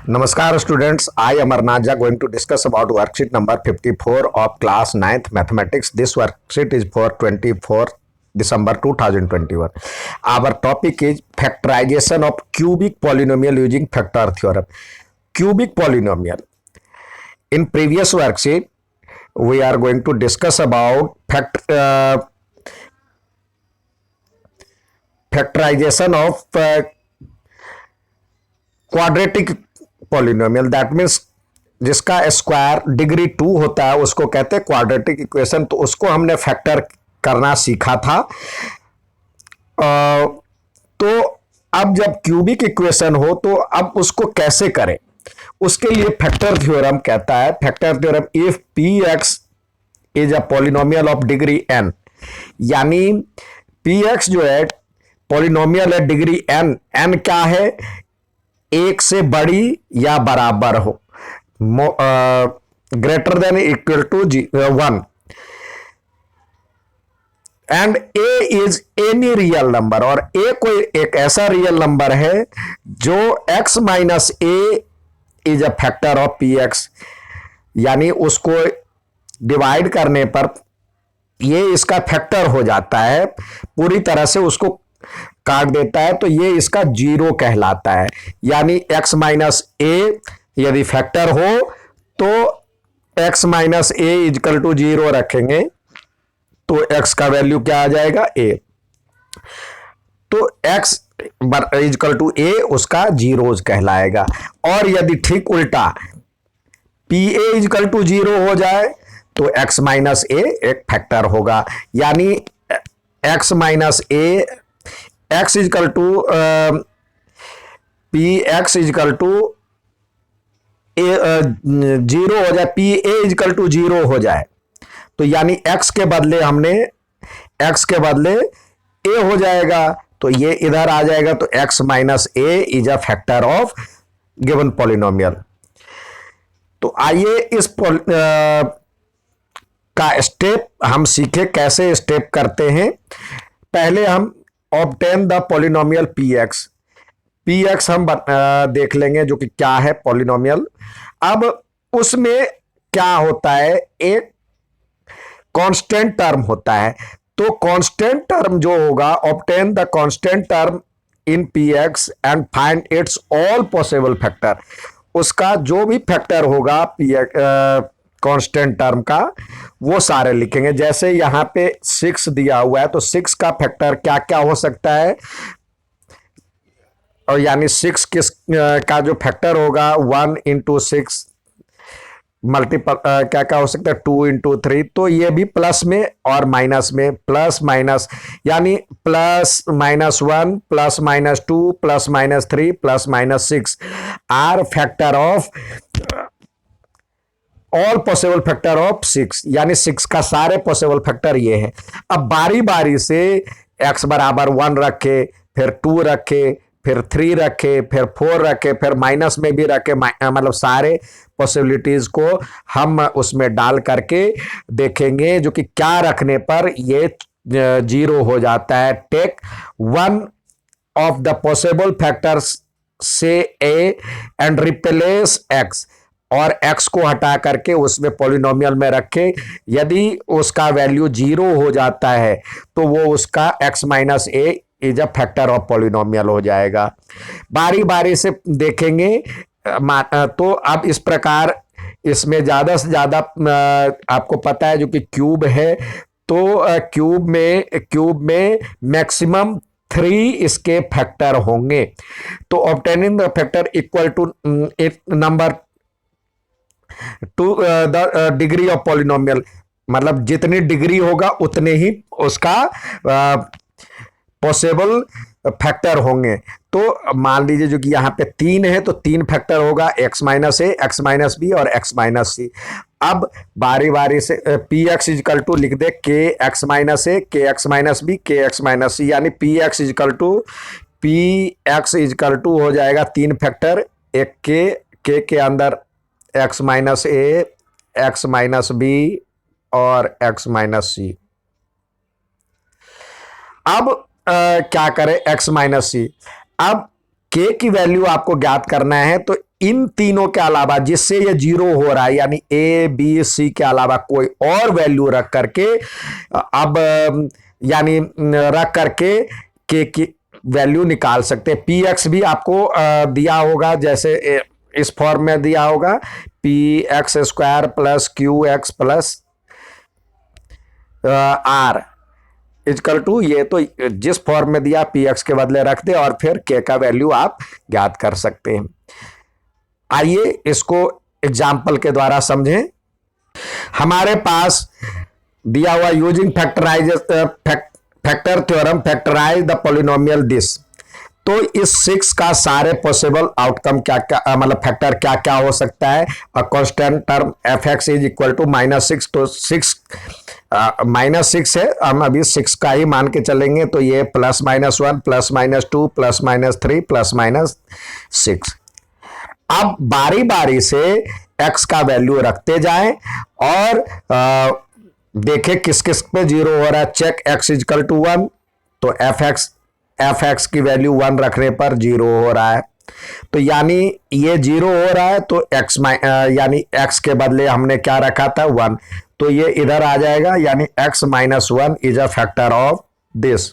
Namaskar students, I Amarnath Jha going to discuss about worksheet number 54 of class 9th mathematics. This worksheet is for 24 December 2021. Our topic is factorization of cubic polynomial using factor theorem. Cubic polynomial. In previous worksheet, we are going to discuss about factorization of quadratic polynomial, that means जिसका square degree 2 होता है उसको कहते हैं quadratic equation. तो उसको हमने factor करना सीखा था। तो अब जब क्यूबिक इक्वेशन हो तो अब उसको कैसे करें, उसके लिए फैक्टर थ्योरम कहता है। Factor theorem, if P X is a polynomial of degree N, यानी पी एक्स जो है पॉलिनोमियल है डिग्री एन। एन क्या है? एक से बड़ी या बराबर हो, greater than equal to 1, and A is any real number, और ए कोई एक ऐसा रियल नंबर है जो x minus A is a factor of P x, यानी उसको डिवाइड करने पर ये इसका फैक्टर हो जाता है, पूरी तरह से उसको काट देता है, तो ये इसका जीरो कहलाता है। यानी x माइनस ए यदि फैक्टर हो तो x minus A equal to 0 रखेंगे तो x का वैल्यू क्या आ जाएगा? a। तो x इजकल टू a उसका जीरोज कहलाएगा। और यदि ठीक उल्टा पी ए इजकल टू 0 हो जाए तो x माइनस ए एक फैक्टर होगा, यानी x minus A x is equal to P X equal to zero हो जाए, पी ए इजकल टू 0 हो जाए, तो यानी x के बदले हमने x के बदले a हो जाएगा, तो ये इधर आ जाएगा, तो x minus A is a factor of given polynomial. तो आइए इस का स्टेप हम सीखे, कैसे स्टेप करते हैं। पहले हम obtain the polynomial P x हम देख लेंगे जो कि क्या है पॉलिनोमियल। अब उसमें क्या होता है, एक कांस्टेंट टर्म होता है, तो कांस्टेंट टर्म जो होगा, obtain the constant term in P x and find its all possible factor. उसका जो भी फैक्टर होगा पी कांस्टेंट टर्म का, वो सारे लिखेंगे। जैसे यहां पे 6 दिया हुआ है, तो 6 का फैक्टर क्या क्या हो सकता है, और यानी 6 किस का जो फैक्टर होगा 1 इंटू 6 मल्टीपल क्या क्या हो सकता है 2 इंटू 3। तो ये भी प्लस में और माइनस में, प्लस माइनस, यानी plus minus 1 plus minus 2 plus minus 3 plus minus 6 are factor of all possible factor of 6, यानी 6 का सारे पॉसिबल फैक्टर ये है। अब बारी बारी से x बराबर 1 रखे, फिर 2 रखे, फिर 3 रखे, फिर 4 रखे, फिर माइनस में भी रखे, मतलब सारे पॉसिबिलिटीज को हम उसमें डाल करके देखेंगे, जो कि क्या रखने पर ये 0 हो जाता है। Take one of the possible factors से a एंड रिप्लेस x, और x को हटा करके उसमें पॉलिनोमियल में रखे। यदि उसका वैल्यू 0 हो जाता है तो वो उसका x minus A is a factor of polynomial हो जाएगा। बारी बारी से देखेंगे। तो अब इस प्रकार इसमें ज़्यादा से ज़्यादा आपको पता है जो कि क्यूब है, तो क्यूब में मैक्सिमम 3 इसके फैक्टर होंगे। तो obtaining the factor equal to number to the degree of polynomial, मतलब जितनी डिग्री होगा उतने ही उसका पॉसिबल फैक्टर होंगे। तो मान लीजिए जो कि यहाँ पे 3 है, तो 3 फैक्टर होगा, x माइनस ए, एक्स माइनस बी और x माइनस सी। अब बारी बारी से पी एक्स इजकल टू लिख दे के एक्स माइनस ए, के एक्स माइनस बी, के एक्स माइनस सी, यानी पी एक्स इजकल टू हो जाएगा 3 फैक्टर, एक के अंदर x माइनस ए, एक्स माइनस बी और x माइनस सी। अब क्या करें x माइनस सी। अब के की वैल्यू आपको ज्ञात करना है, तो इन तीनों के अलावा जिससे ये जीरो हो रहा है यानी ए बी सी के अलावा कोई और वैल्यू रख करके अब यानी रख करके के की वैल्यू निकाल सकते हैं। पी एक्स भी आपको दिया होगा, जैसे इस फॉर्म में दिया होगा P X square plus Q X plus R equal to, ये तो जिस फॉर्म में दिया पी एक्स के बदले रख दे और फिर के का वैल्यू आप ज्ञात कर सकते हैं। आइए इसको एग्जाम्पल के द्वारा समझें। हमारे पास दिया हुआ using factor theorem factorise the polynomial this, तो इस 6 का सारे पॉसिबल आउटकम क्या क्या मतलब फैक्टर क्या क्या हो सकता है। A constant term F X is equal to -6, तो 6 -6 है, हम अभी 6 का ही मान के चलेंगे, तो ये +-1 +-2 +-3 +-6। अब बारी बारी से x का वैल्यू रखते जाएं और देखें किस किस पे जीरो हो रहा है। चेक x इजकल टू 1, तो एफ एक्स की वैल्यू 1 रखने पर जीरो हो रहा है, तो यानी ये जीरो हो रहा है, तो x यानी x के बदले हमने क्या रखा था 1, तो ये इधर आ जाएगा, यानी x -1 is a factor of this.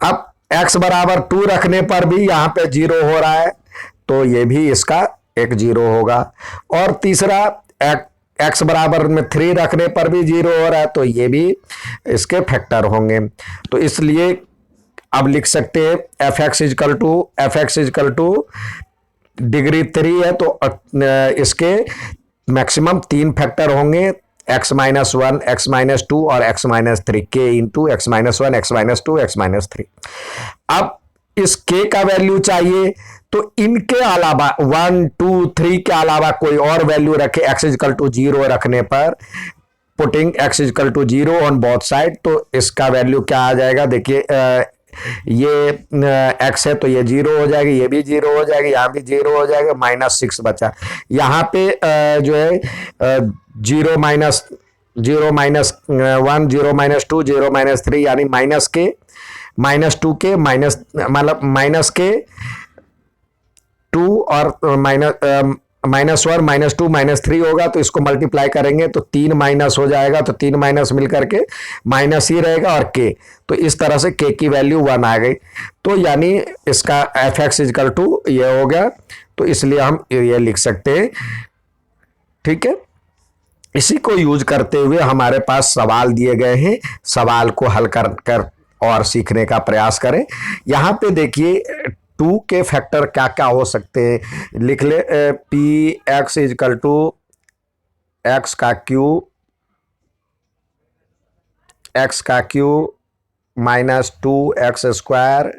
अब x बराबर 2 रखने पर भी यहां पे जीरो हो रहा है, तो ये भी इसका एक जीरो होगा। और तीसरा x बराबर में 3 रखने पर भी जीरो हो रहा है, तो ये भी इसके फैक्टर होंगे। तो इसलिए अब लिख सकते हैं F X equal to degree 3 है, तो इसके मैक्सिमम 3 फैक्टर होंगे, x-1 x-2 और x-3, k into x-1 x-2 x-3। अब इस k का वैल्यू चाहिए, तो इनके अलावा 1 2 3 के अलावा कोई और वैल्यू रखे x इजकल टू 0 रखने पर, putting x is equal to 0 on both side, तो इसका वैल्यू क्या आ जाएगा। देखिए ये x है तो ये 0 हो जाएगी, ये भी 0 हो जाएगी, यहाँ भी 0 हो जाएगा, -6 बचा। यहाँ पे जो है 0 -1 0 -2 0 -3 यानी -2 के मतलब -2 और -1 -2 -3 होगा, तो इसको मल्टीप्लाई करेंगे तो 3 माइनस हो जाएगा, तो 3 माइनस मिलकर के माइनस ही रहेगा और k, तो इस तरह से k की वैल्यू 1 आ गई, तो यानी इसका एफ एक्स इजकल टू ये हो गया, तो इसलिए हम ये लिख सकते हैं। ठीक है, इसी को यूज करते हुए हमारे पास सवाल दिए गए हैं, सवाल को हल कर और सीखने का प्रयास करें। यहां पे देखिए 2 के फैक्टर क्या क्या हो सकते हैं, लिख ले P X equal to X का क्यू -2x²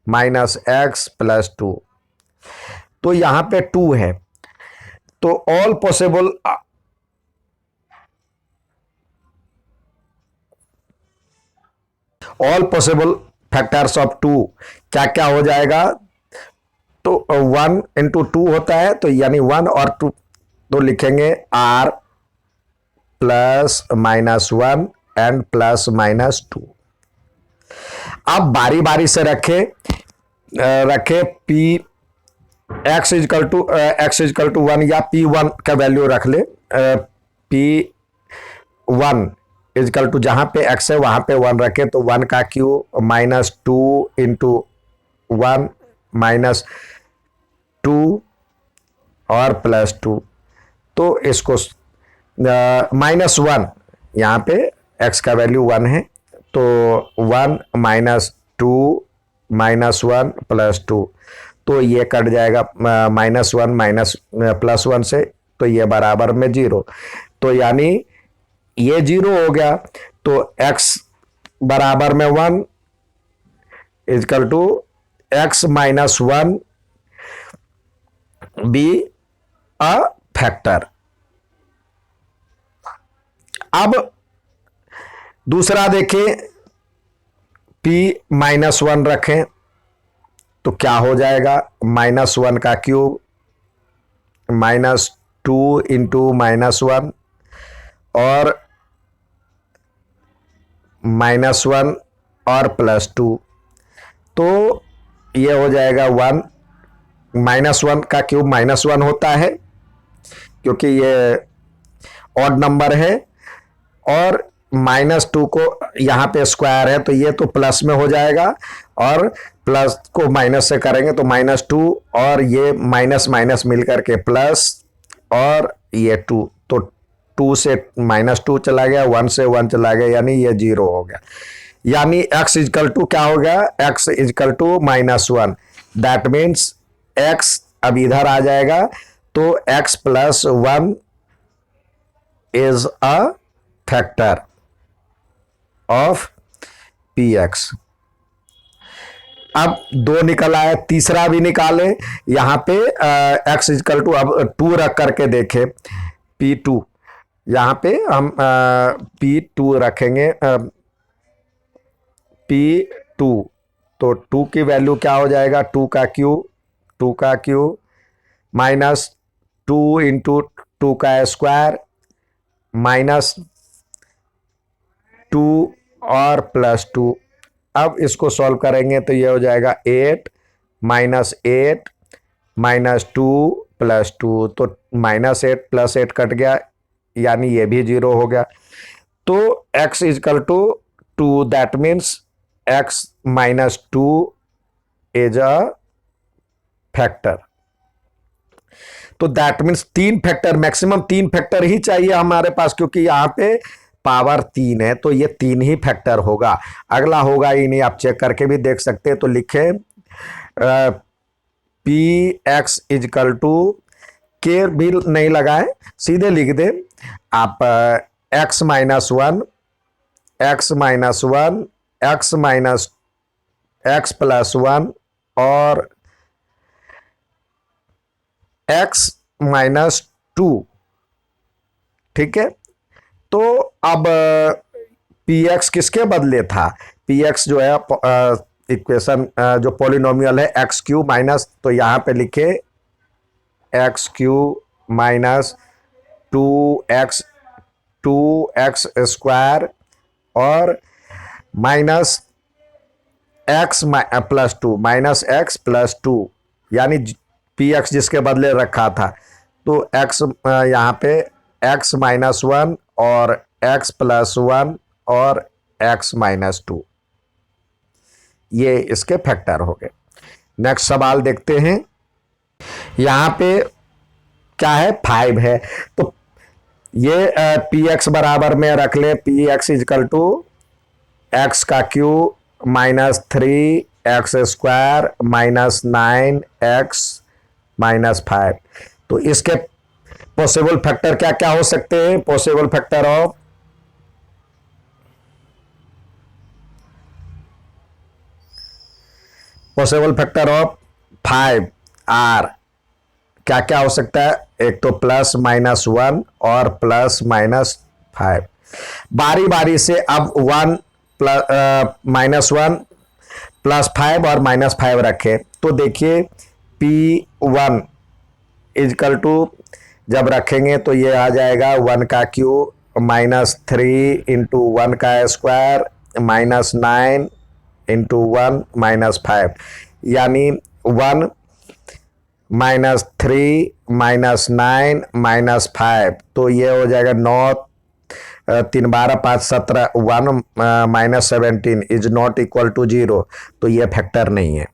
-x + 2, तो यहां पे 2 है, तो ऑल पॉसिबल फैक्टर्स ऑफ 2 क्या क्या हो जाएगा, तो 1 × 2 होता है, तो यानी 1 और 2, तो लिखेंगे r +-1 एंड +-2। अब बारी बारी से रखे पी एक्स इजकल टू 1 या p1 का वैल्यू रख ले, p1 इजकल टू जहां पे x है वहां पे 1 रखे, तो 1 का क्यू -2 × 1 -2 और +2, तो इसको -1 यहाँ पे x का वैल्यू 1 है, तो 1 -2 -1 +2, तो ये कट जाएगा -1 +1 से, तो ये बराबर में 0, तो यानी ये 0 हो गया, तो x बराबर में 1 equal to x -1 be a factor. अब दूसरा देखें, p -1 रखें तो क्या हो जाएगा, -1 का क्यूब -2 × -1 और -1 और +2, तो ये हो जाएगा 1, -1 का क्यूब -1 होता है क्योंकि ये ऑड नंबर है, और -2 को यहाँ पे स्क्वायर है तो ये तो प्लस में हो जाएगा, और प्लस को माइनस से करेंगे तो -2, और ये माइनस माइनस मिलकर के प्लस, और ये 2, तो 2 से -2 चला गया, 1 से 1 चला गया, यानी ये 0 हो गया। यानी x इजकल टू क्या हो गया, x is equal to -1। That means x अब इधर आ जाएगा, तो x + 1 is a factor of px। अब 2 निकल आया, तीसरा भी निकाले। यहां पे x इजकल टू अब 2 रख करके देखे, p2, यहां पे हम p2 रखेंगे, p2, तो 2 की वैल्यू क्या हो जाएगा, 2 का क्यू -2 इंटू 2 का स्क्वायर -2 और +2। अब इसको सॉल्व करेंगे तो ये हो जाएगा 8 -8 -2 +2, तो -8 + 8 कट गया, यानी ये भी 0 हो गया। तो x is equal to 2, that means x -2 is a factor. तो that means 3 factor, maximum 3 factor ही चाहिए हमारे पास, क्योंकि यहां पे पावर 3 है, तो ये 3 ही फैक्टर होगा, अगला होगा ही नहीं। आप चेक करके भी देख सकते हैं। तो लिखे px इजकल टू, के भी नहीं लगाए, सीधे लिख दे आप x -1 x -1 x +1 और x -2, ठीक है। तो अब px किसके बदले था, px जो है इक्वेशन जो पॉलिनोमियल है x³ माइनस, तो यहां पे लिखे x³ माइनस 2x स्क्वायर और माइनस x + 2, यानी px जिसके बदले रखा था, तो x यहाँ पे x -1 और x +1 और x -2, ये इसके फैक्टर हो गए। नेक्स्ट सवाल देखते हैं। यहाँ पे क्या है, 5 है, तो ये px बराबर में रख ले, px इजकल टू x का क्यूब -3x स्क्वायर -9x -5। तो इसके पॉसिबल फैक्टर क्या क्या हो सकते हैं, possible factor of possible factor of 5 are क्या क्या हो सकता है, एक तो +-1 और +-5। बारी बारी से अब 1 -1 +5 और -5 रखें, तो देखिए P1 इजकल टू जब रखेंगे तो ये आ जाएगा 1 का क्यूब -3 इंटू 1 का स्क्वायर -9 इंटू 1 -5, यानी 1 -3 -9 -5, तो ये हो जाएगा 9 3 12 5 17, 1 -17 इज नॉट इक्वल टू 0, तो ये फैक्टर नहीं है।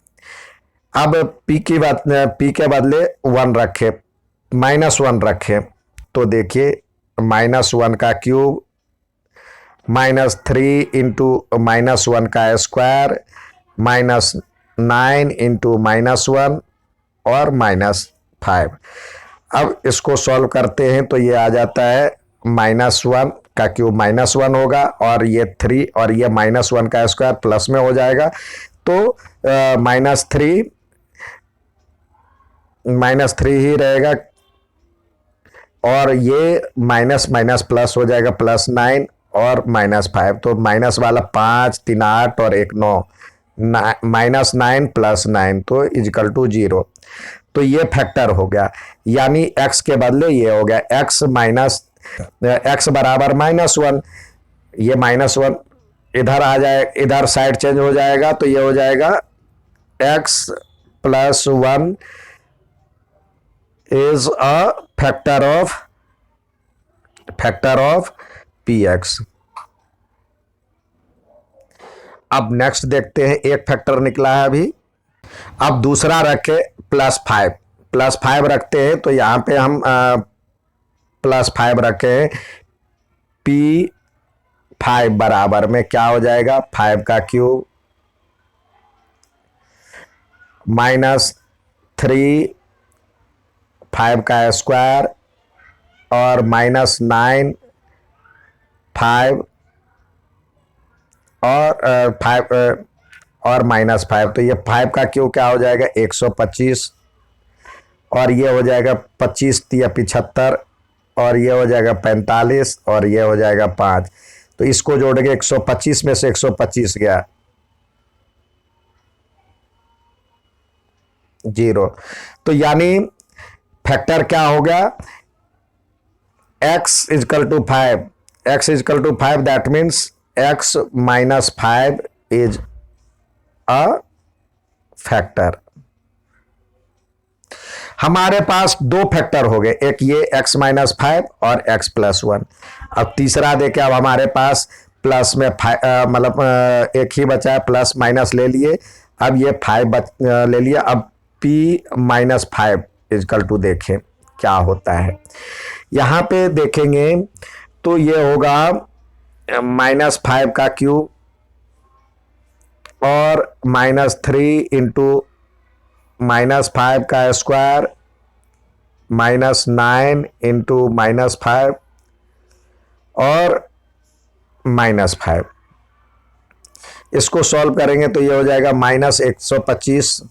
अब p की बात, p के बदले 1 रखे, -1 रखे, तो देखिए -1 का क्यूब -3 इंटू -1 का स्क्वायर -9 इंटू -1 और -5। अब इसको सॉल्व करते हैं तो ये आ जाता है -1 का क्यूब -1 होगा, और ये 3 और ये -1 का स्क्वायर प्लस में हो जाएगा, तो -3 ही रहेगा, और ये माइनस माइनस प्लस हो जाएगा, +9 और -5, तो माइनस वाला 5 3 8 और 1 9, -9 + 9, तो इजकल टू 0। तो ये फैक्टर हो गया, यानी x के बदले ये हो गया x बराबर -1, ये -1 इधर आ जाए, इधर साइड चेंज हो जाएगा, तो ये हो जाएगा x plus 1 is a factor of px। अब नेक्स्ट देखते हैं, एक फैक्टर निकला है अभी। अब दूसरा रखे +5 रखते हैं, तो यहां पे हम +5 रखे हैं। P5 बराबर में क्या हो जाएगा, 5 का क्यूब -3 5 का स्क्वायर और -9 5 और 5 और -5, तो ये 5 का क्यूब क्या हो जाएगा 125, और ये हो जाएगा 25 या 75, और ये हो जाएगा 45, और ये हो जाएगा 5। तो इसको जोड़ेंगे, 125 में से 125 गया 0। तो यानी फैक्टर क्या हो गया, x = 5, x = 5, that means x - 5 is a factor. हमारे पास दो फैक्टर हो गए, एक ये x - 5 और x + 1। अब तीसरा देखें, अब हमारे पास प्लस में मतलब एक ही बचा है, प्लस माइनस ले लिए, अब ये 5 ले लिया। अब p - 5 = देखें क्या होता है। यहाँ पे देखेंगे तो ये होगा -5 का क्यूब और -3 × -5 का स्क्वायर -9 × -5 और -5। इसको सॉल्व करेंगे तो ये हो जाएगा -125,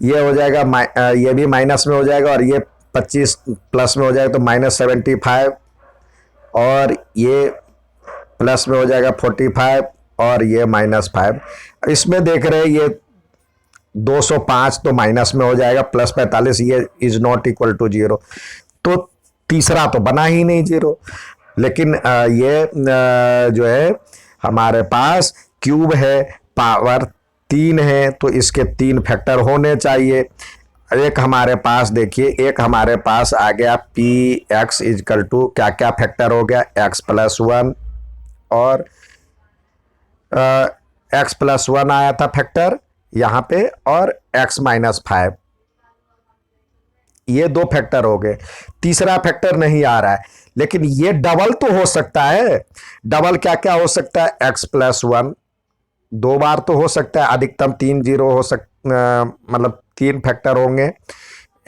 ये हो जाएगा ये भी माइनस में हो जाएगा, और ये 25 प्लस में हो जाएगा तो -75, और ये प्लस में हो जाएगा 45, और ये -5। इसमें देख रहे हैं ये 205 तो माइनस में हो जाएगा, +45 ये इज नॉट इक्वल टू 0। तो तीसरा तो बना ही नहीं 0, लेकिन ये जो है हमारे पास क्यूब है, पावर 3 है, तो इसके 3 फैक्टर होने चाहिए। एक हमारे पास देखिए, एक हमारे पास आ गया px = क्या क्या फैक्टर हो गया, x + 1 और x + 1 आया था फैक्टर यहाँ पे, और x - 5, ये 2 फैक्टर हो गए। तीसरा फैक्टर नहीं आ रहा है, लेकिन ये डबल तो हो सकता है। डबल क्या क्या हो सकता है, x + 1 2 बार तो हो सकता है, अधिकतम 3 0 हो मतलब 3 फैक्टर होंगे।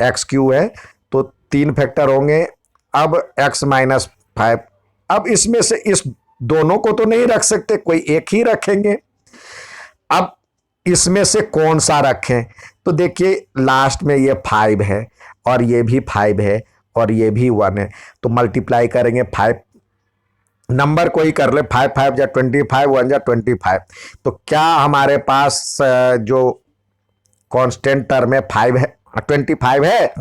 x³ है तो 3 फैक्टर होंगे। अब x - 5, अब इसमें से इस दोनों को तो नहीं रख सकते, कोई एक ही रखेंगे। अब इसमें से कौन सा रखें, तो देखिए लास्ट में ये 5 है, और ये भी 5 है, और ये भी 1 है, तो मल्टीप्लाई करेंगे 5 नंबर कोई कर ले, 5 5 जा 25, 1 जा 25। तो क्या हमारे पास जो कांस्टेंट टर्म है 5 है, 25 है,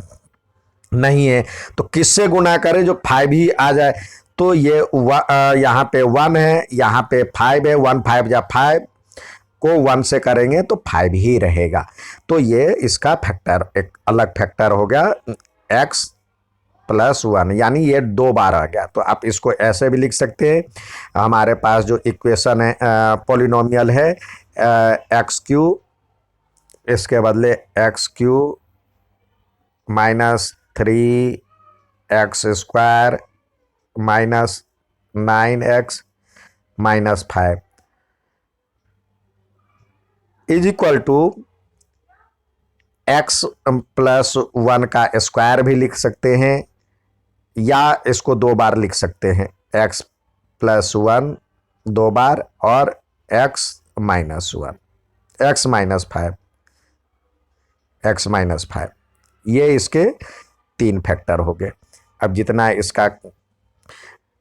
नहीं है, तो किससे गुना करें जो 5 ही आ जाए। तो ये यहाँ पे 1 है, यहाँ पे 5 है, 1 5 जा 5 को 1 से करेंगे तो 5 ही रहेगा। तो ये इसका फैक्टर एक अलग फैक्टर हो गया x + 1, यानी ये 2 बार आ गया। तो आप इसको ऐसे भी लिख सकते हैं, हमारे पास जो इक्वेशन है पॉलिनोमियल है x³, इसके बदले x³ -3x² -9x -5 = x + 1 का स्क्वायर भी लिख सकते हैं, या इसको 2 बार लिख सकते हैं, x + 1 2 बार और x - 1 x - 5 ये इसके 3 फैक्टर हो गए। अब जितना इसका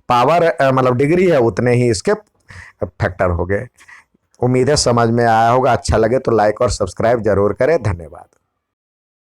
पावर मतलब डिग्री है, उतने ही इसके फैक्टर हो गए। उम्मीद है समझ में आया होगा। अच्छा लगे तो लाइक और सब्सक्राइब जरूर करें। धन्यवाद।